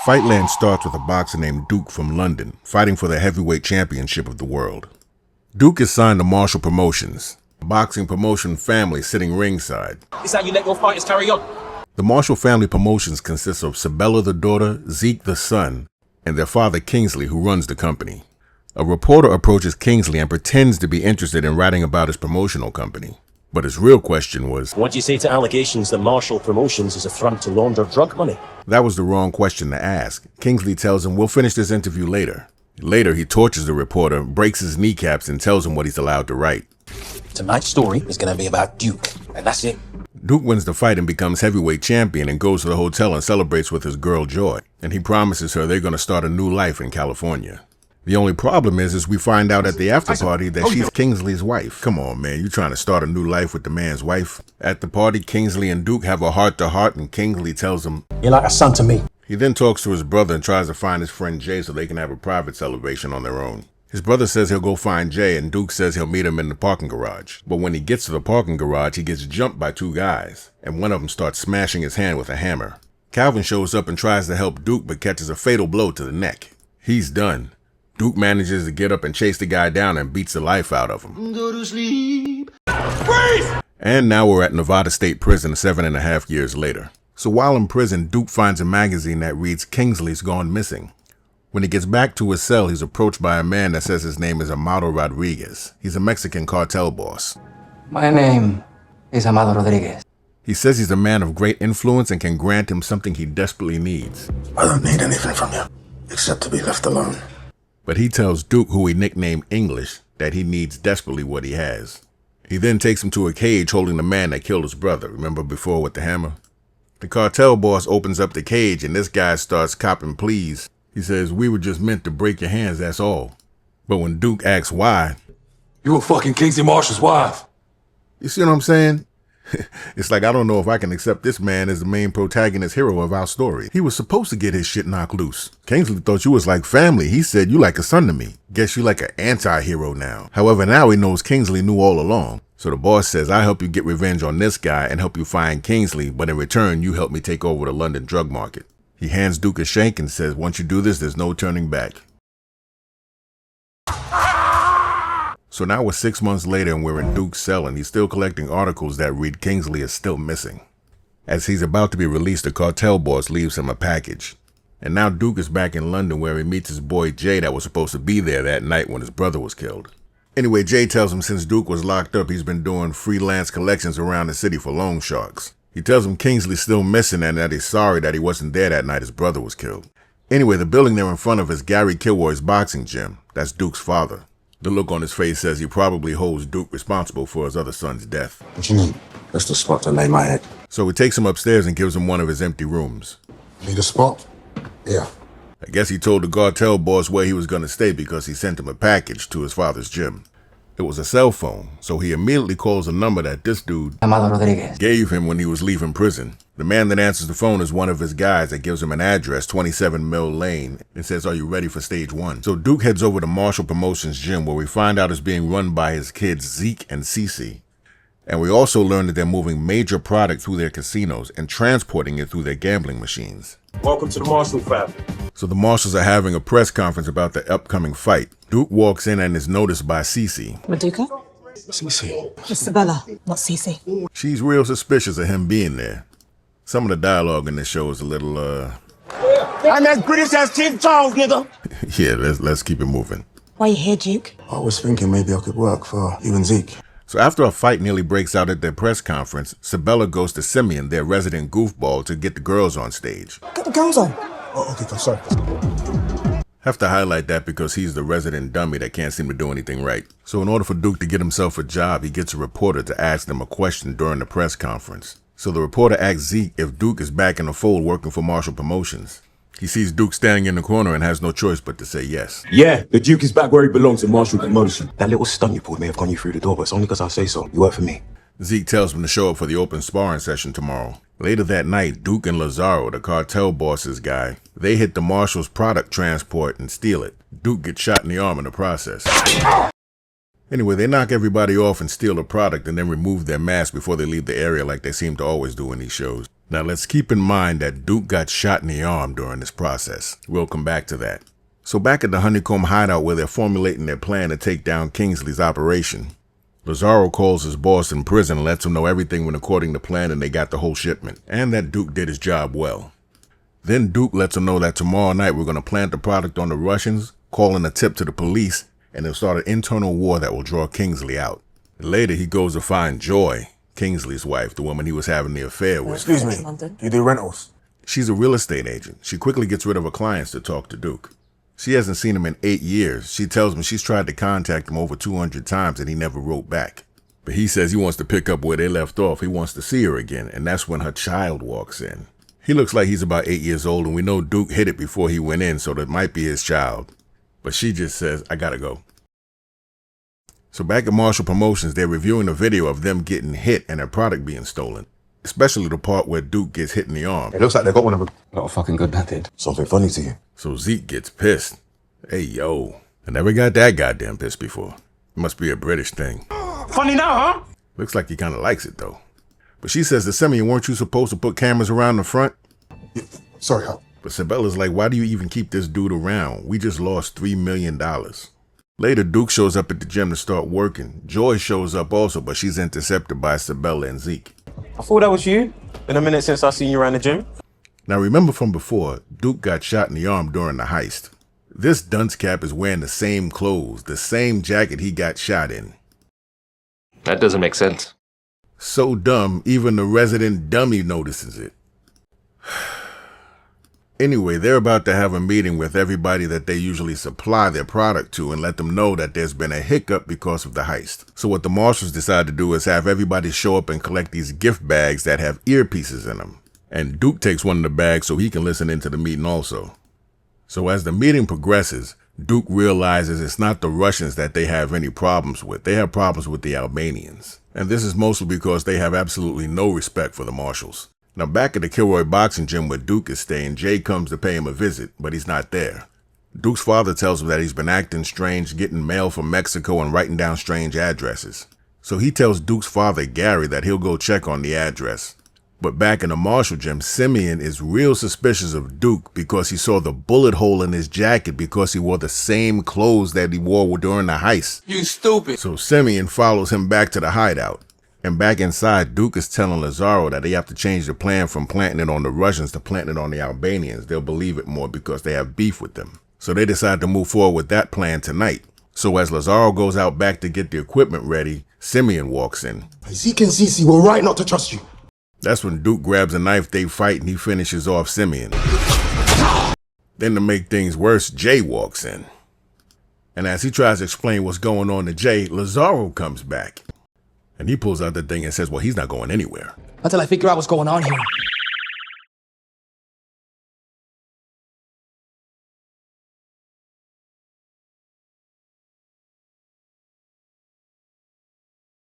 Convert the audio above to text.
Fightland starts with a boxer named Duke from London, fighting for the heavyweight championship of the world. Duke is signed to Marshall Promotions, a boxing promotion family sitting ringside. Is that how you let your fighters carry on? The Marshall family promotions consists of Sabella the daughter, Zeke the son, and their father Kingsley, who runs the company. A reporter approaches Kingsley and pretends to be interested in writing about his promotional company. But his real question was, what do you say to allegations that Marshall Promotions is a front to launder drug money? That was the wrong question to ask. Kingsley tells him, we'll finish this interview later. Later, he tortures the reporter, breaks his kneecaps, and tells him what he's allowed to write. Tonight's story is going to be about Duke, and that's it. Duke wins the fight and becomes heavyweight champion and goes to the hotel and celebrates with his girl Joy. And he promises her they're going to start a new life in California. The only problem is we find out at the after party that she's Kingsley's wife. Come on, man, you trying to start a new life with the man's wife? At the party, Kingsley and Duke have a heart-to-heart, and Kingsley tells him, you're like a son to me. He then talks to his brother and tries to find his friend Jay so they can have a private celebration on their own. His brother says he'll go find Jay, and Duke says he'll meet him in the parking garage. But when he gets to the parking garage, he gets jumped by two guys, and one of them starts smashing his hand with a hammer. Calvin shows up and tries to help Duke, but catches a fatal blow to the neck. He's done. Duke manages to get up and chase the guy down and beats the life out of him. Go to sleep. Freeze! And now we're at Nevada State Prison 7.5 years later. So while in prison, Duke finds a magazine that reads Kingsley's Gone Missing. When he gets back to his cell, he's approached by a man that says his name is Amado Rodriguez. He's a Mexican cartel boss. My name is Amado Rodriguez. He says he's a man of great influence and can grant him something he desperately needs. I don't need anything from you, except to be left alone. But he tells Duke, who he nicknamed English, that he needs desperately what he has. He then takes him to a cage holding the man that killed his brother, remember before with the hammer? The cartel boss opens up the cage and this guy starts copping pleas. He says, we were just meant to break your hands, that's all. But when Duke asks why, you were fucking Kingsley Marshall's wife. You see what I'm saying? It's like, I don't know if I can accept this man as the main protagonist hero of our story. He was supposed to get his shit knocked loose. Kingsley thought you was like family. He said, you like a son to me. Guess you like an anti-hero now. However, now he knows Kingsley knew all along. So the boss says, I help you get revenge on this guy and help you find Kingsley, but in return, you help me take over the London drug market. He hands Duke a shank and says, once you do this, there's no turning back. So now we're 6 months later and we're in Duke's cell and he's still collecting articles that read Kingsley is still missing. As he's about to be released, the cartel boss leaves him a package. And now Duke is back in London where he meets his boy Jay that was supposed to be there that night when his brother was killed. Anyway, Jay tells him since Duke was locked up, he's been doing freelance collections around the city for loan sharks. He tells him Kingsley's still missing and that he's sorry that he wasn't there that night his brother was killed. Anyway, the building they're in front of is Gary Kilroy's boxing gym. That's Duke's father. The look on his face says he probably holds Duke responsible for his other son's death. What you mean? That's the spot to lay my head. So he takes him upstairs and gives him one of his empty rooms. Need a spot? Yeah. I guess he told the cartel boss where he was going to stay because he sent him a package to his father's gym. It was a cell phone, so he immediately calls a number that this dude Amado Rodriguez gave him when he was leaving prison. The man that answers the phone is one of his guys that gives him an address, 27 Mill Lane, and says, are you ready for stage 1? So Duke heads over to Marshall Promotions gym where we find out it's being run by his kids Zeke and Cece. And we also learn that they're moving major product through their casinos and transporting it through their gambling machines. Welcome to the Marshall family. So the Marshalls are having a press conference about the upcoming fight. Duke walks in and is noticed by Cece. Maduka? Cece. It's Sabella, not Cece. She's real suspicious of him being there. Some of the dialogue in this show is a little, I'm as British as King Charles, nigga. Yeah, let's keep it moving. Why are you here, Duke? I was thinking maybe I could work for you and Zeke. So after a fight nearly breaks out at their press conference, Sabella goes to Simeon, their resident goofball, to get the girls on stage. Get the girls on. Oh, okay, I'm sorry. Have to highlight that because he's the resident dummy that can't seem to do anything right. So in order for Duke to get himself a job, he gets a reporter to ask them a question during the press conference. So the reporter asks Zeke if Duke is back in the fold working for Marshall Promotions. He sees Duke standing in the corner and has no choice but to say yes. Yeah, the Duke is back where he belongs in Marshall Promotion. That little stunt you pulled may have gone you through the door, but it's only because I say so. You work for me. Zeke tells him to show up for the open sparring session tomorrow. Later that night, Duke and Lazaro, the cartel boss's guy, they hit the Marshall's product transport and steal it. Duke gets shot in the arm in the process. Anyway, they knock everybody off and steal the product and then remove their masks before they leave the area like they seem to always do in these shows. Now let's keep in mind that Duke got shot in the arm during this process. We'll come back to that. So back at the Honeycomb hideout where they're formulating their plan to take down Kingsley's operation, Lazaro calls his boss in prison and lets him know everything went according to plan and they got the whole shipment, and that Duke did his job well. Then Duke lets him know that tomorrow night we're going to plant the product on the Russians, call in a tip to the police, and they'll start an internal war that will draw Kingsley out. Later he goes to find Joy, Kingsley's wife, the woman he was having the affair with. Excuse me, you do rentals? She's a real estate agent. She quickly gets rid of her clients to talk to Duke. She hasn't seen him in 8 years. She tells me she's tried to contact him over 200 times and he never wrote back. But he says he wants to pick up where they left off. He wants to see her again, and that's when her child walks in. He looks like he's about 8 years old, and we know Duke hit it before he went in, so that might be his child. But she just says, I gotta go. So back at Marshall Promotions, they're reviewing a video of them getting hit and their product being stolen. Especially the part where Duke gets hit in the arm. It looks like they got one of them. Not fucking good, that did. Something funny to you? So Zeke gets pissed. Hey, yo. I never got that goddamn pissed before. It must be a British thing. Funny now, huh? Looks like he kind of likes it, though. But she says to Simeon, weren't you supposed to put cameras around the front? Yeah, sorry, Hal. But Sabella's like, why do you even keep this dude around? We just lost $3 million. Later, Duke shows up at the gym to start working. Joy shows up also, but she's intercepted by Sabella and Zeke. I thought that was you. Been a minute since I seen you around the gym. Now remember from before, Duke got shot in the arm during the heist. This dunce cap is wearing the same clothes, the same jacket he got shot in. That doesn't make sense. So dumb, even the resident dummy notices it. Anyway, they're about to have a meeting with everybody that they usually supply their product to and let them know that there's been a hiccup because of the heist. So what the marshals decide to do is have everybody show up and collect these gift bags that have earpieces in them. And Duke takes one of the bags so he can listen into the meeting also. So as the meeting progresses, Duke realizes it's not the Russians that they have any problems with. They have problems with the Albanians. And this is mostly because they have absolutely no respect for the marshals. Now back at the Kilroy boxing gym where Duke is staying, Jay comes to pay him a visit, but he's not there. Duke's father tells him that he's been acting strange, getting mail from Mexico and writing down strange addresses. So he tells Duke's father, Gary, that he'll go check on the address. But back in the Marshall gym, Simeon is real suspicious of Duke because he saw the bullet hole in his jacket because he wore the same clothes that he wore during the heist. You stupid. So Simeon follows him back to the hideout. And back inside, Duke is telling Lazaro that they have to change the plan from planting it on the Russians to planting it on the Albanians. They'll believe it more because they have beef with them. So they decide to move forward with that plan tonight. So as Lazaro goes out back to get the equipment ready, Simeon walks in. Zeke and Cece were right not to trust you. That's when Duke grabs a knife, they fight, and he finishes off Simeon. Then to make things worse, Jay walks in. And as he tries to explain what's going on to Jay, Lazaro comes back. And he pulls out the thing and says, well, he's not going anywhere. Until I figure out what's going on here.